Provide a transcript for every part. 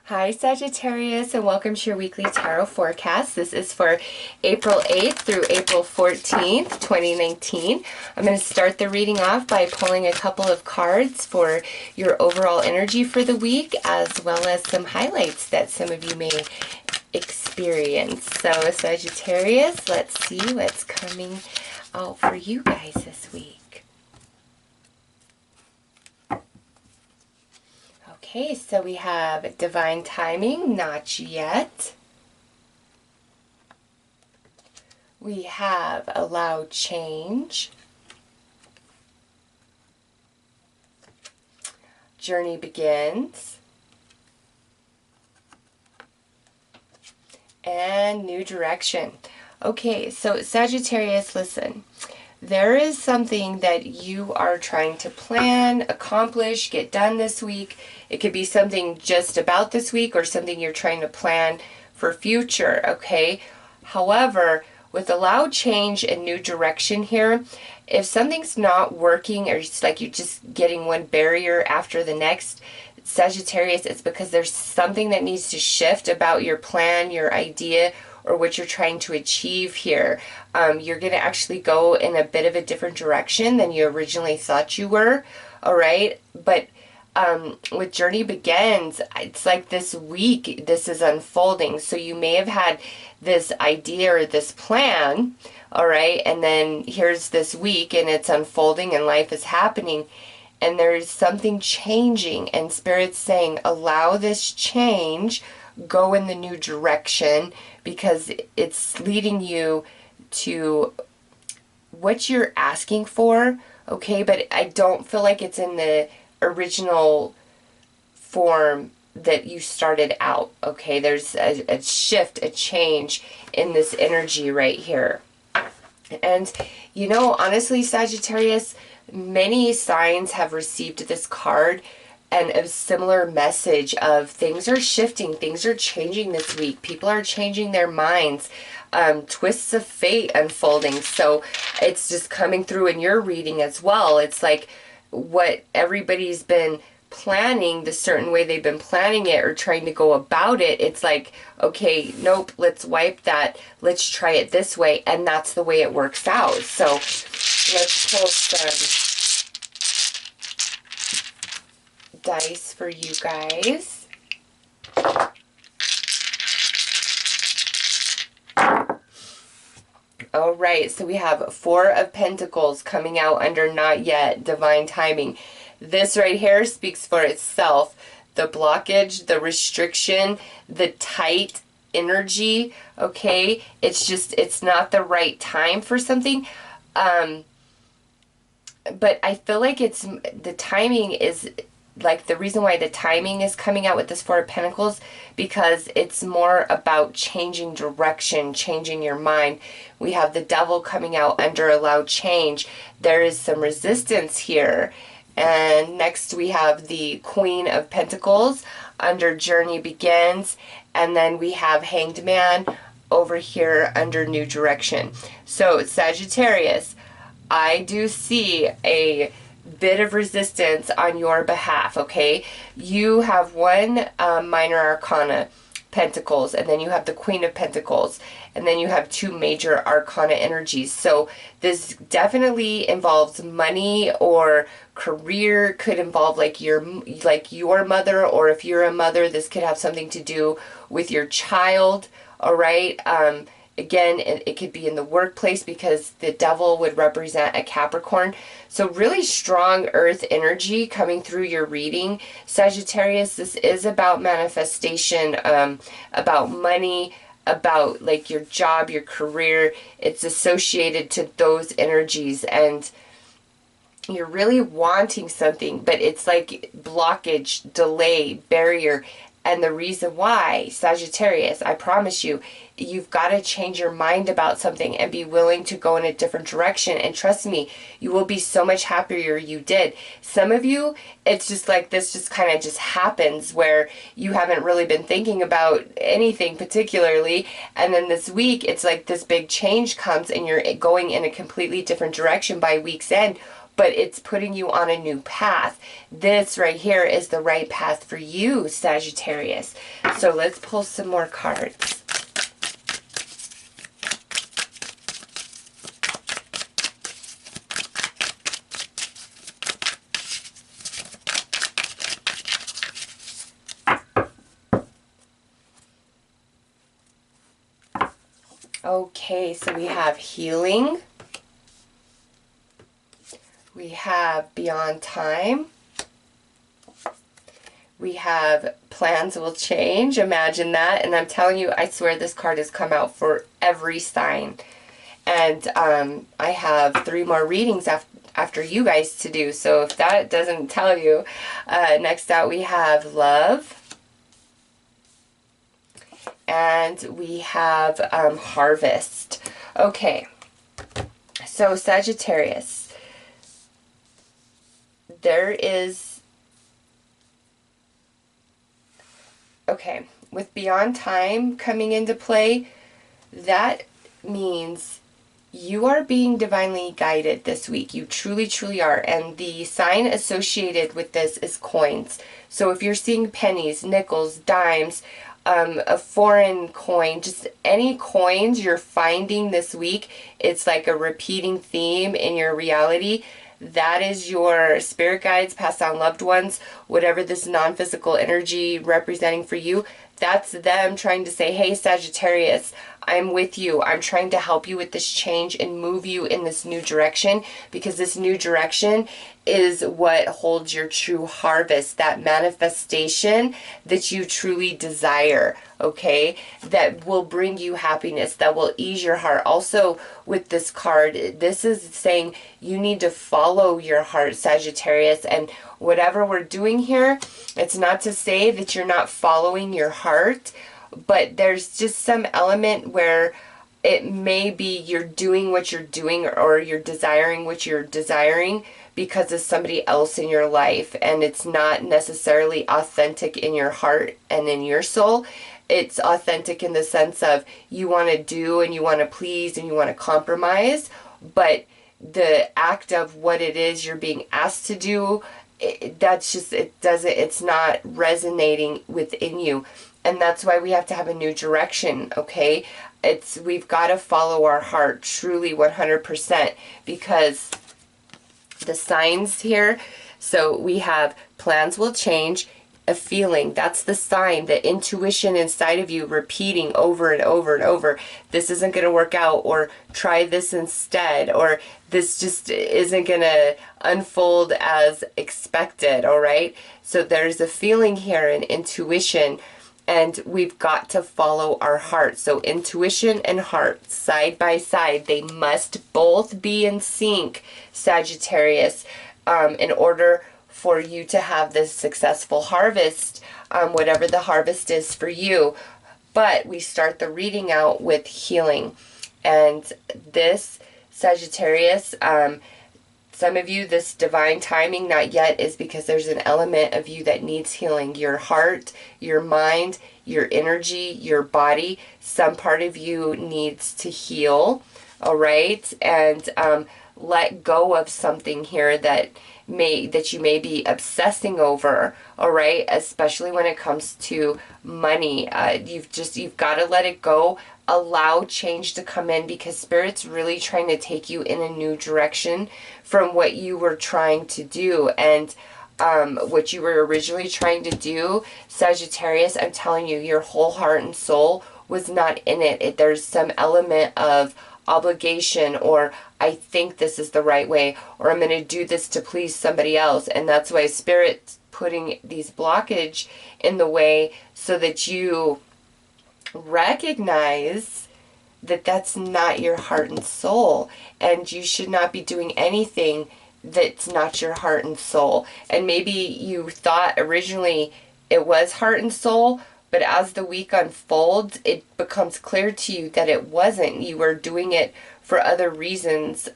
Hi Sagittarius, and welcome to your weekly tarot forecast. This is for April 8th through April 14th, 2019. I'm going to start the reading off by pulling a couple of cards for your overall energy for the week, as well as some highlights that some of you may experience. So Sagittarius, let's see what's coming out for you guys this week. Okay, so we have divine timing, not yet. We have allow change. Journey begins. And new direction. Okay, so Sagittarius, listen. There is something that you are trying to plan, accomplish, get done this week. It could be something just about this week or something you're trying to plan for future, okay? However, with allow change and new direction here, if something's not working or it's like you're just getting one barrier after the next, Sagittarius, it's because there's something that needs to shift about your plan, your idea, or what you're trying to achieve here. You're going to actually go in a bit of a different direction than you originally thought you were, all right? But with Journey Begins, it's like this week, this is unfolding. So you may have had this idea or this plan, all right? And then here's this week and it's unfolding and life is happening. And there's something changing and Spirit's saying, allow this change, go in the new direction, because it's leading you to what you're asking for, okay? But I don't feel like it's in the original form that you started out, okay? There's a shift, a change in this energy right here. And, you know, honestly, Sagittarius, many signs have received this card and a similar message of things are shifting, things are changing this week. People are changing their minds. Twists of fate unfolding. So it's just coming through in your reading as well. It's like what everybody's been planning, the certain way they've been planning it or trying to go about it. It's like, okay, nope, let's wipe that. Let's try it this way. And that's the way it works out. So let's pull some dice for you guys. All right, so we have Four of Pentacles coming out under not yet, divine timing. This right here speaks for itself. The blockage, the restriction, the tight energy, okay? It's just, it's not the right time for something. But I feel like it's, the timing is, like the reason why the timing is coming out with this Four of Pentacles, because it's more about changing direction, changing your mind. We have the Devil coming out under allow change. There is some resistance here. And next we have the Queen of Pentacles under Journey Begins. And then we have Hanged Man over here under New Direction. So Sagittarius, I do see a bit of resistance on your behalf, okay? You have one minor arcana, Pentacles, and then you have the Queen of Pentacles, and then you have two major arcana energies. So this definitely involves money or career, could involve like your mother, or if you're a mother, this could have something to do with your child, all right? Again, it could be in the workplace because the Devil would represent a Capricorn. So really strong earth energy coming through your reading. Sagittarius, this is about manifestation, about money, about like your job, your career. It's associated to those energies, and you're really wanting something, but it's like blockage, delay, barrier. And the reason why, Sagittarius, I promise you, you've got to change your mind about something and be willing to go in a different direction. And trust me, you will be so much happier you did. Some of you, it's just like this just kind of just happens where you haven't really been thinking about anything particularly. And then this week, it's like this big change comes and you're going in a completely different direction by week's end. but it's putting you on a new path. This right here is the right path for you, Sagittarius. So let's pull some more cards. Okay, so we have healing. We have beyond time. We have plans will change. Imagine that. And I'm telling you, I swear this card has come out for every sign. And I have 3 more readings after you guys to do. So if that doesn't tell you, next out we have love. And we have harvest. Okay, so Sagittarius, there is, okay, with beyond time coming into play, that means you are being divinely guided this week. You truly, truly are. And the sign associated with this is coins. So if you're seeing pennies, nickels, dimes, a foreign coin, just any coins you're finding this week, it's like a repeating theme in your reality. That is your spirit guides, passed down loved ones, whatever this non-physical energy representing for you. That's them trying to say, hey, Sagittarius, I'm with you. I'm trying to help you with this change and move you in this new direction, because this new direction is what holds your true harvest, that manifestation that you truly desire, okay? That will bring you happiness, that will ease your heart. Also, with this card, this is saying you need to follow your heart, Sagittarius, and whatever we're doing here, it's not to say that you're not following your heart, but there's just some element where it may be you're doing what you're doing, or you're desiring what you're desiring because of somebody else in your life, and it's not necessarily authentic in your heart and in your soul. It's authentic in the sense of you want to do and you want to please and you want to compromise, but the act of what it is you're being asked to do, it's not resonating within you. And that's why we have to have a new direction, okay? We've got to follow our heart truly 100%, because the signs here, so we have plans will change, a feeling, that's the sign, the intuition inside of you repeating over and over and over, this isn't going to work out, or try this instead, or this just isn't going to unfold as expected, all right? So there's a feeling here, an intuition, and we've got to follow our heart. So intuition and heart, side by side, they must both be in sync, Sagittarius, in order for you to have this successful harvest, whatever the harvest is for you. But we start the reading out with healing. And this, Sagittarius, some of you, this divine timing, not yet, is because there's an element of you that needs healing. Your heart, your mind, your energy, your body. Some part of you needs to heal, all right? And let go of something here that you may be obsessing over, all right? Especially when it comes to money. You've got to let it go. Allow change to come in, because Spirit's really trying to take you in a new direction from what you were trying to do. And what you were originally trying to do, Sagittarius, I'm telling you, your whole heart and soul was not in it. There's some element of obligation, or I think this is the right way, or I'm going to do this to please somebody else. And that's why Spirit's putting these blockage in the way, so that you recognize that that's not your heart and soul, and you should not be doing anything that's not your heart and soul. And maybe you thought originally it was heart and soul, but as the week unfolds, it becomes clear to you that it wasn't. You were doing it for other reasons,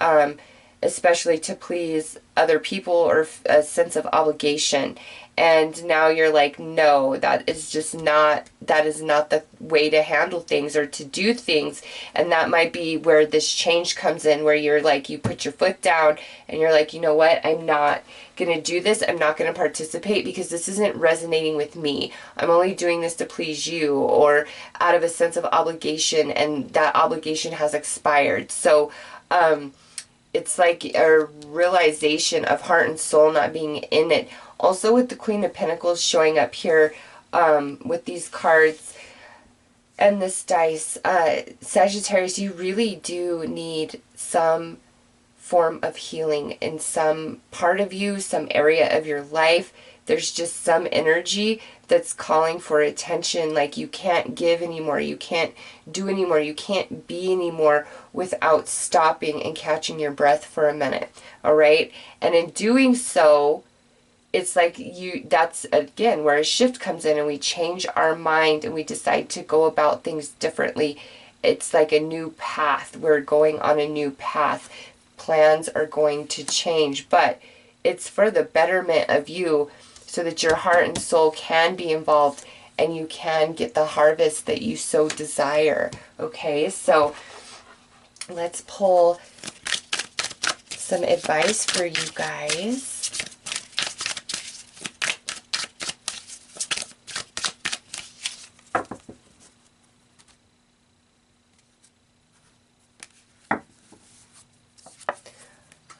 especially to please other people or a sense of obligation. And now you're like, no, that is not the way to handle things or to do things. And that might be where this change comes in, where you're like, you put your foot down and you're like, you know what, I'm not going to do this. I'm not going to participate because this isn't resonating with me. I'm only doing this to please you, or out of a sense of obligation, and that obligation has expired. So, it's like a realization of heart and soul not being in it. Also with the Queen of Pentacles showing up here with these cards and this dice, Sagittarius, you really do need some form of healing in some part of you, some area of your life. There's just some energy that's calling for attention, like you can't give anymore, you can't do anymore, you can't be anymore without stopping and catching your breath for a minute, all right? And in doing so, it's like that's again where a shift comes in, and we change our mind and we decide to go about things differently. It's like a new path. We're going on a new path. Plans are going to change, but it's for the betterment of you, so that your heart and soul can be involved and you can get the harvest that you so desire. Okay, so let's pull some advice for you guys.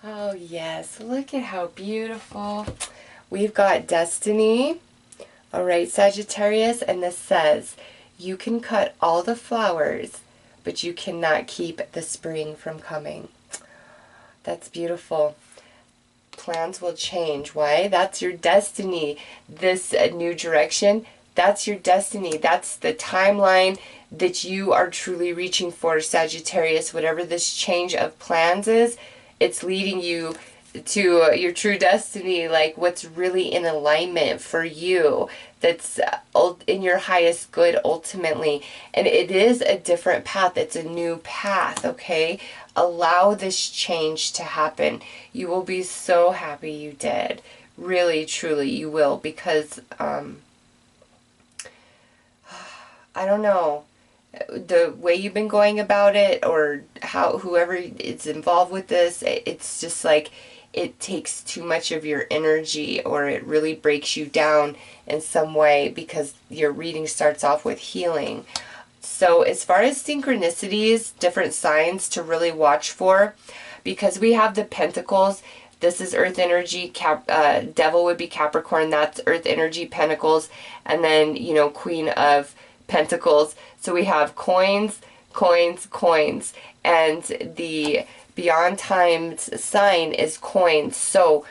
Oh yes, look at how beautiful. We've got Destiny. All right, Sagittarius, and this says, you can cut all the flowers, but you cannot keep the spring from coming. That's beautiful. Plans will change. Why? That's your destiny. This new direction, that's your destiny. That's the timeline that you are truly reaching for, Sagittarius. Whatever this change of plans is, it's leading you to your true destiny, like what's really in alignment for you, that's in your highest good ultimately. And it is a different path. It's a new path, okay? Allow this change to happen. You will be so happy you did. Really, truly, you will, because I don't know, the way you've been going about it, or how whoever is involved with this, it's just like it takes too much of your energy, or it really breaks you down in some way, because your reading starts off with healing. So as far as synchronicities, different signs to really watch for, because we have the Pentacles. This is Earth energy. Devil would be Capricorn. That's Earth energy, Pentacles. And then, you know, Queen of Pentacles. So we have coins, coins, coins. And the Beyond Time's sign is coins. So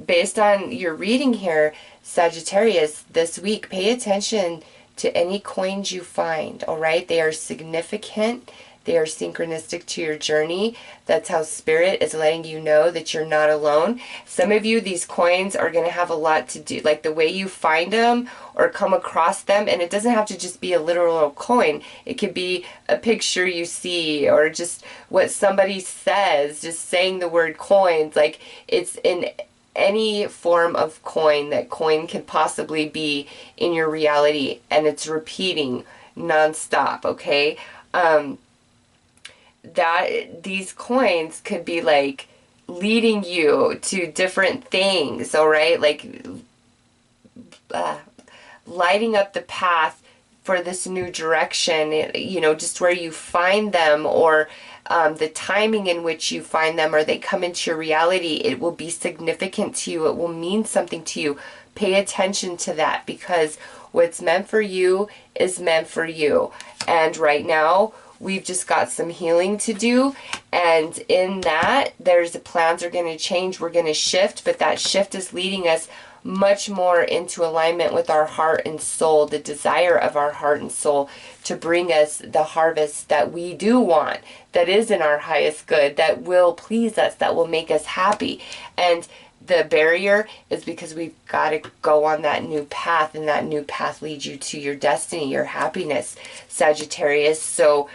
based on your reading here, Sagittarius, this week, pay attention to any coins you find, all right? They are significant. They are synchronistic to your journey. That's how Spirit is letting you know that you're not alone. Some of you, these coins are going to have a lot to do, like the way you find them or come across them. And it doesn't have to just be a literal coin. It could be a picture you see, or just what somebody says, just saying the word coins. Like, it's in any form of coin that coin could possibly be in your reality, and it's repeating nonstop, okay? That these coins could be like leading you to different things, all right? Like lighting up the path for this new direction, you know, just where you find them, or the timing in which you find them, or they come into your reality. It will be significant to you. It will mean something to you. Pay attention to that, because what's meant for you is meant for you. And right now, we've just got some healing to do, and in that, the plans are going to change. We're going to shift, but that shift is leading us much more into alignment with our heart and soul, the desire of our heart and soul to bring us the harvest that we do want, that is in our highest good, that will please us, that will make us happy. And the barrier is because we've got to go on that new path, and that new path leads you to your destiny, your happiness, Sagittarius. So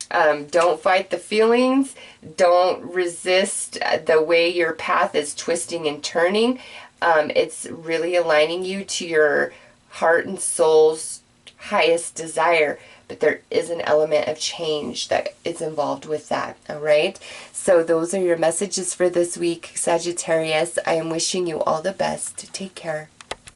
Don't fight the feelings. Don't resist the way your path is twisting and turning. It's really aligning you to your heart and soul's highest desire. But there is an element of change that is involved with that, all right? So those are your messages for this week, Sagittarius. I am wishing you all the best. Take care.